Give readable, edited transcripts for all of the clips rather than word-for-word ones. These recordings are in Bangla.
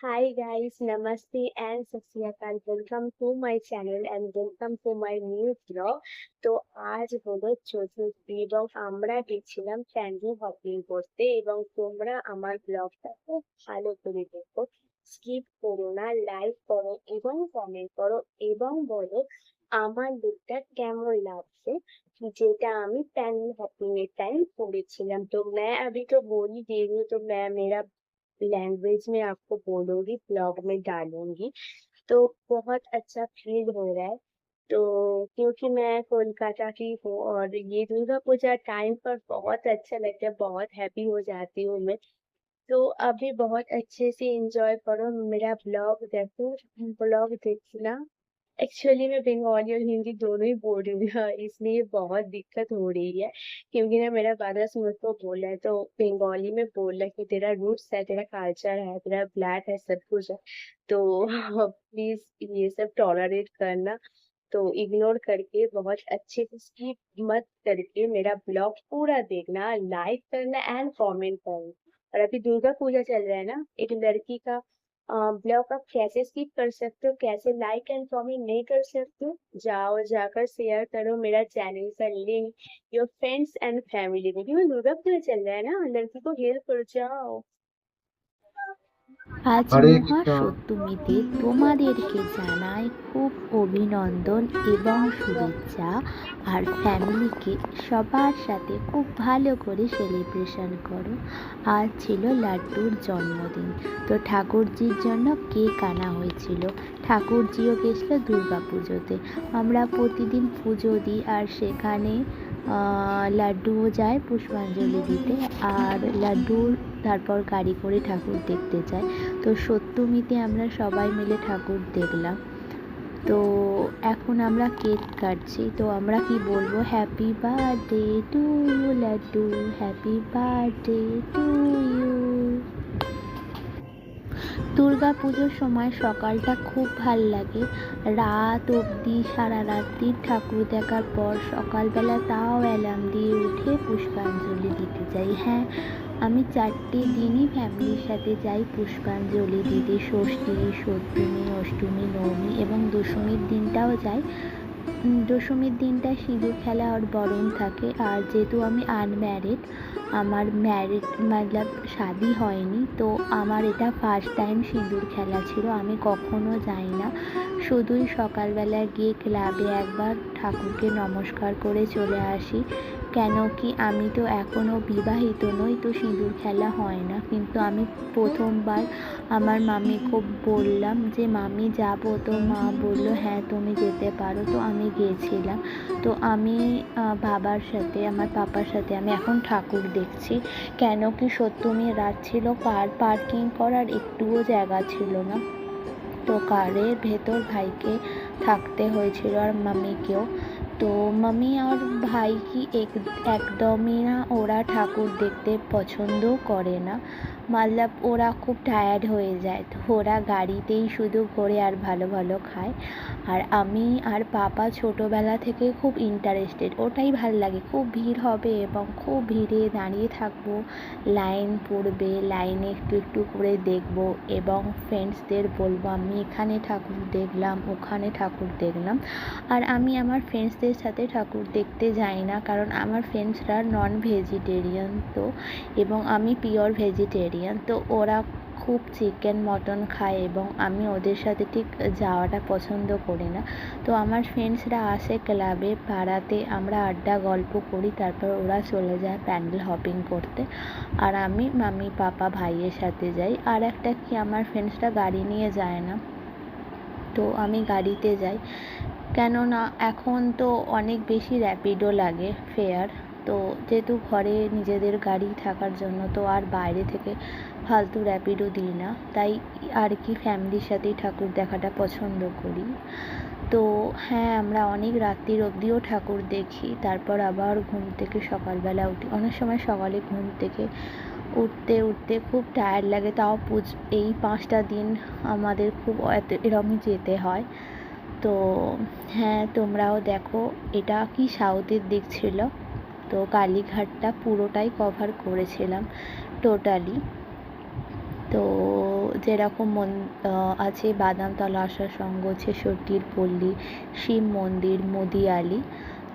Hi guys, Namaste and Sat Sri Akal. Welcome to my channel and welcome to my new vlog. তো আজ হলো চতুর্থী এবং আমরা গেছিলাম ক্যান্ডি হপিং করতে এবং তোমরা আমার ব্লগটা খুব ভালো করে দেখো, স্কিপ করো না, লাইক করো এবং কমেন্ট করো এবং বলো আমার লুকটা কেমন লাগছে, যেটা আমি প্যান্ডেল হপিং এর টাইম করেছিলাম। तो मैं अभी तो बोल ही दे रही हूँ, तो मैं मेरा लैंग्वेज में आपको बोलूंगी, ब्लॉग में डालूंगी। तो बहुत अच्छा फील हो रहा है। तो क्योंकि मैं कोलकाता की हूँ और ये दुर्गा पूजा टाइम पर बहुत अच्छा लगता है, बहुत हैप्पी हो जाती हूँ मैं। तो अभी बहुत अच्छे से एंजॉय करो, मेरा ब्लॉग देखो, ब्लॉग देखना। एक्चुअली मैं बंगाली और हिंदी दोनों ही बोल रही हूँ इसलिए बहुत दिक्कत हो रही है, क्योंकि ना मेरा ब्रदर्स मुझको बोला है, तो बंगाली में बोल रहा है कि तेरा रूट्स है, तेरा कल्चर है, तेरा ब्लैक है, सब कुछ है। तो प्लीज ये सब टॉलरेट करना। तो इग्नोर करके बहुत अच्छे से स्किप मत करके मेरा ब्लॉग पूरा देखना, लाइक करना एंड कमेंट करना। और अभी दुर्गा पूजा चल रहा है ना, एक लड़की का ब्लॉग आप कैसे स्किप कर सकते हो, कैसे लाइक एंड कमेंट नहीं कर सकते हो, जाओ जाकर शेयर करो मेरा चैनल का link your friends and family में, क्योंकि दुर्गा पूजा चल रहा है ना, लड़की को हेल्प कर जाओ। আজ হরে কৃষ্ণ। মহাসপ্তমীতে তোমাদেরকে জানাই খুব অভিনন্দন এবং শুভেচ্ছা। আর ফ্যামিলিকে সবার সাথে খুব ভালো করে সেলিব্রেশন করো। আজ ছিল লাড্ডুর জন্মদিন, তো ঠাকুরজির জন্য কেক আনা হয়েছিল। ঠাকুরজিও গেছিল দুর্গা পুজোতে। আমরা প্রতিদিন পুজো দিই আর সেখানে লাড্ডুও যায় পুষ্পাঞ্জলি দিতে। আর লাড্ডুর তারপর গাড়ি করে ঠাকুর দেখতে যায়। তো সপ্তমীতে আমরা সবাই মিলে ঠাকুর দেখলাম। তো এখন আমরা কেক কাটছি। তো আমরা কি বলবো, happy birthday to you Laddu, happy birthday to you. Durga পুজোর সময় সকালটা খুব ভাল লাগে। রাত অবধি সারা রাত্রি ঠাকুর দেখার পর সকালবেলা তাও অ্যালার্ম দিয়ে উঠে পুষ্পাঞ্জলি দিতে যাই। হ্যাঁ, আমি 4টে দিনই ফ্যামিলির সাথে যাই পুষ্পাঞ্জলি দিতে। ষষ্ঠী, সপ্তমী, অষ্টমী, নবমী এবং দশমীর দিনটাও যাই। দশমীর দিনটা সিঁদুর খেলা আর বরণ থাকে। আর যেহেতু আমি আনম্যারিড, আমার মতলব শাদি হয়নি, তো আমার এটা ফার্স্ট টাইম সিঁদুর খেলা ছিল। আমি কখনো যাই না, শুধুই সকালবেলা গিয়ে ক্লাবে একবার ঠাকুরকে নমস্কার করে চলে আসি। কেন কি আমি তো এখনও বিবাহিত নই, তো সিঁদুর খেলা হয় না। কিন্তু আমি প্রথমবার আমার মামিকে বললাম যে মামি যাবো, তো মা বললো হ্যাঁ তুমি যেতে পারো। তো আমি গিয়েছিলাম। তো আমি বাবার সাথে, আমার পাপার সাথে আমি এখন ঠাকুর দেখছি। কেন কি সপ্তমীর রাত ছিল, পার্কিং করার একটুও জায়গা ছিল না। তো কারের ভেতর ভাইকে থাকতে হয়েছিল আর মামিকেও। তো মামি আর ভাই কি একদমই না, ওরা ঠাকুর দেখতে পছন্দ করে না। মতলব ওরা খুব টায়ার্ড হয়ে যায়, তো ওরা গাড়িতেই শুধু ঘোরে আর ভালো ভালো খায়। আর আমি আর পাপা ছোটোবেলা থেকে খুব ইন্টারেস্টেড, ওটাই ভাল লাগে। খুব ভিড় হবে এবং খুব ভিড়ে দাঁড়িয়ে থাকবো, লাইন পড়বে, লাইনে একটু একটু করে দেখব এবং ফ্রেন্ডসদের বলবো আমি এখানে ঠাকুর দেখলাম, ওখানে ঠাকুর দেখলাম। আর আমি আমার ফ্রেন্ডসদের সাথে ঠাকুর দেখতে যাই না, কারণ আমার ফ্রেন্ডসরা নন ভেজিটেরিয়ান, তো এবং আমি পিওর ভেজিটেরিয়ান। তো ওরা খুব চিকেন মটন খায় এবং আমি ওদের সাথে ঠিক যাওয়াটা পছন্দ করি না। তো আমার ফ্রেন্ডসরা আসে ক্লাবে, পাড়াতে, আমরা আড্ডা গল্প করি, তারপর ওরা চলে যায় প্যান্ডেল হপিং করতে। আর আমি মামি, পাপা, ভাইয়ের সাথে যাই। আর একটা কি, আমার ফ্রেন্ডসরা গাড়ি নিয়ে যায় না, তো আমি গাড়িতে যাই। কেননা এখন তো অনেক বেশি র্যাপিডো লাগে ফেয়ার। তো যেহেতু ঘরে নিজেদের গাড়ি থাকার জন্য তো আর বাইরে থেকে ফালতু র্যাপিডো দিই না, তাই আর কি ফ্যামিলির সাথেই ঠাকুর দেখাটা পছন্দ করি। তো হ্যাঁ, আমরা অনেক রাত্রির অবধিও ঠাকুর দেখি। তারপর আবার ঘুম থেকে সকালবেলা উঠি। অনেক সময় সকালে ঘুম থেকে উঠতে উঠতে খুব টায়ার্ড লাগে, তাও এই 5টা দিন আমাদের খুব এরমই যেতে হয়। তো হ্যাঁ, তোমরাও দেখো। এটা কি সাউথের দিক ছিল, তো কালীঘাটটা পুরোটাই কভার করেছিলাম টোটালি। তো যেরকম আছে বাদামতলা আশা সংঘ, ছেষট্টির পল্লী, শিব মন্দির, মুদিয়ালি।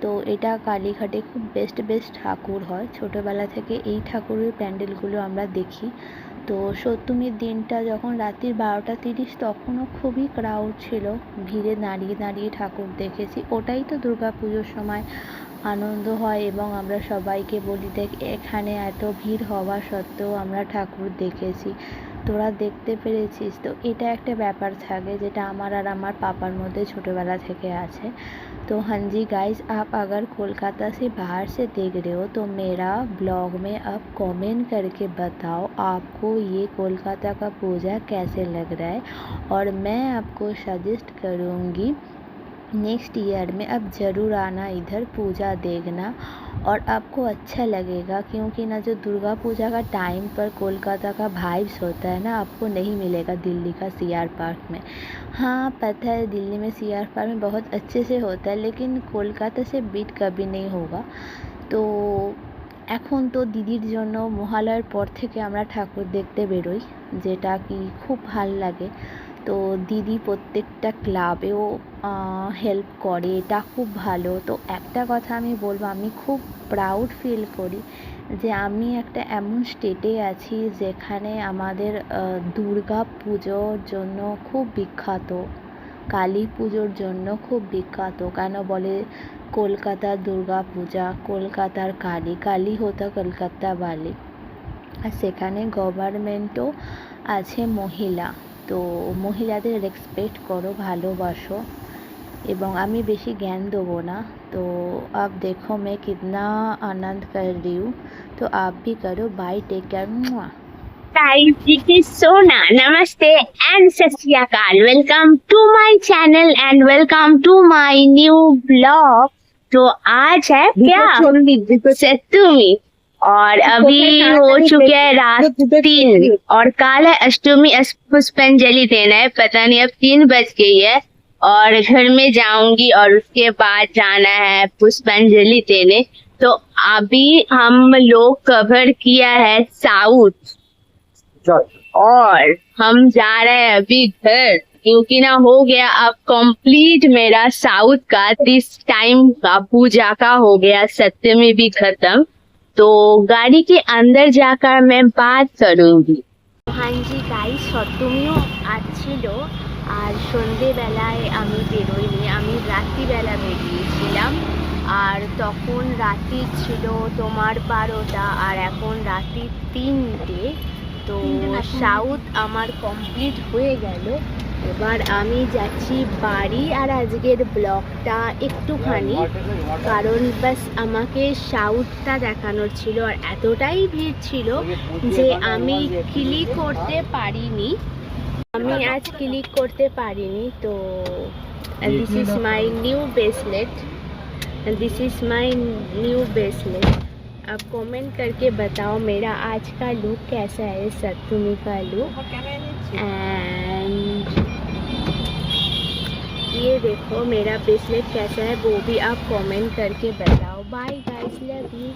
তো এটা কালীঘাটে খুব বেস্ট ঠাকুর হয়। ছোটোবেলা থেকে এই ঠাকুরের প্যান্ডেলগুলো আমরা দেখি। তো সপ্তমীর দিনটা যখন রাত্রির 12:30 তখনও খুবই ক্রাউড ছিল, ভিড়ে দাঁড়িয়ে ঠাকুর দেখেছি। ওটাই তো দুর্গা পুজোর সময় আনন্দ হয়, এবং আমরা সবাইকে বলি দেখ এখানে এত ভিড় হওয়া সত্ত্বেও আমরা ঠাকুর দেখেছি, তোরা দেখতে পেরেছিস। তো এটা একটা ব্যাপার থাকে যেটা আমার আর আমার পাপার মধ্যে ছোটোবেলা থেকে আছে। तो हाँ जी गाइस, आप अगर कोलकाता से बाहर से देख रहे हो तो मेरा ब्लॉग में अब कमेंट करके बताओ आपको ये कोलकाता का पूजा कैसे लग रहा है। और मैं आपको सजेस्ट करूँगी नेक्स्ट ईयर में अब ज़रूर आना इधर, पूजा देखना और आपको अच्छा लगेगा। क्योंकि ना जो दुर्गा पूजा का टाइम पर कोलकाता का वाइब्स होता है ना, आपको नहीं मिलेगा दिल्ली का सीआर पार्क में। हाँ पता है दिल्ली में सीआर पार्क में बहुत अच्छे से होता है, लेकिन कोलकाता से बीट कभी नहीं होगा। तो এখন তো দিদির জন্য মহালয়ার পর থেকে আমরা ঠাকুর দেখতে বেরোই, যেটা কি খুব ভাল লাগে। তো দিদি প্রত্যেকটা ক্লাবেও হেল্প করে, এটা খুব ভালো। তো একটা কথা আমি বলবো, আমি খুব প্রাউড ফিল করি যে আমি একটা এমন স্টেটে আছি যেখানে আমাদের দুর্গা পুজোর জন্য খুব বিখ্যাত, কালী পুজোর জন্য খুব বিখ্যাত। কেন বলে কলকাতার দুর্গা পূজা, কলকাতার কালী, কালী হতো কলকাতা বালি। আর সেখানে গভর্নমেন্টও আছে মহিলা, তো মহিলাদের রেসপেক্ট করো, ভালোবাসো। এবং আমি বেশি জ্ঞান দেবো না। तो अब देखो मैं कितना आनंद कर रही हूँ, तो आप भी करो। Bye, take care. Guys, this is Sona. Namaste and Sat Shri Akal. Welcome to my channel and welcome to my new vlog. तो आज है क्या सप्तमी, और अभी हो चुके हैं रात 3 और कल है अष्टमी। पुष्पांजलि देना है, पता नहीं अब 3 बज गई है और घर में जाऊंगी और उसके बाद जाना है पुष्पांजलि देने। तो अभी हम लोग कवर किया है साउथ और हम जा रहे हैं अभी घर, क्योंकि ना हो गया अब कंप्लीट मेरा साउथ का दिस टाइम का पूजा का हो गया, सप्तमी भी खत्म। तो गाड़ी के अंदर जाकर मैं बात करूंगी। हाँ जी गाइस, সপ্তমীও আসছিল আর সন্ধেবেলায় আমি বেরোইনি, আমি রাত্রিবেলা বেরিয়েছিলাম। আর তখন রাত্রি ছিল তোমার 12টা আর এখন রাত্রি 3টে। তো সাউথ আমার কমপ্লিট হয়ে গেল, এবার আমি যাচ্ছি বাড়ি। আর আজকের ব্লগটা একটুখানি, কারণ বাস আমাকে সাউথটা দেখানোর ছিল আর এতটাই ভিড় ছিল যে আমি ক্লিক করতে পারিনি, আমি আজ ক্লিক করতে পারিনি। তো this is my new bracelet, this is my new bracelet. अब कमेंट करके बताओ मेरा आज का लुक कैसा है, सप्तमी का लुक। एंड ये देखो मेरा ब्रेसलेट कैसा है, वो भी आप कमेंट करके बताओ। Bye guys, love you.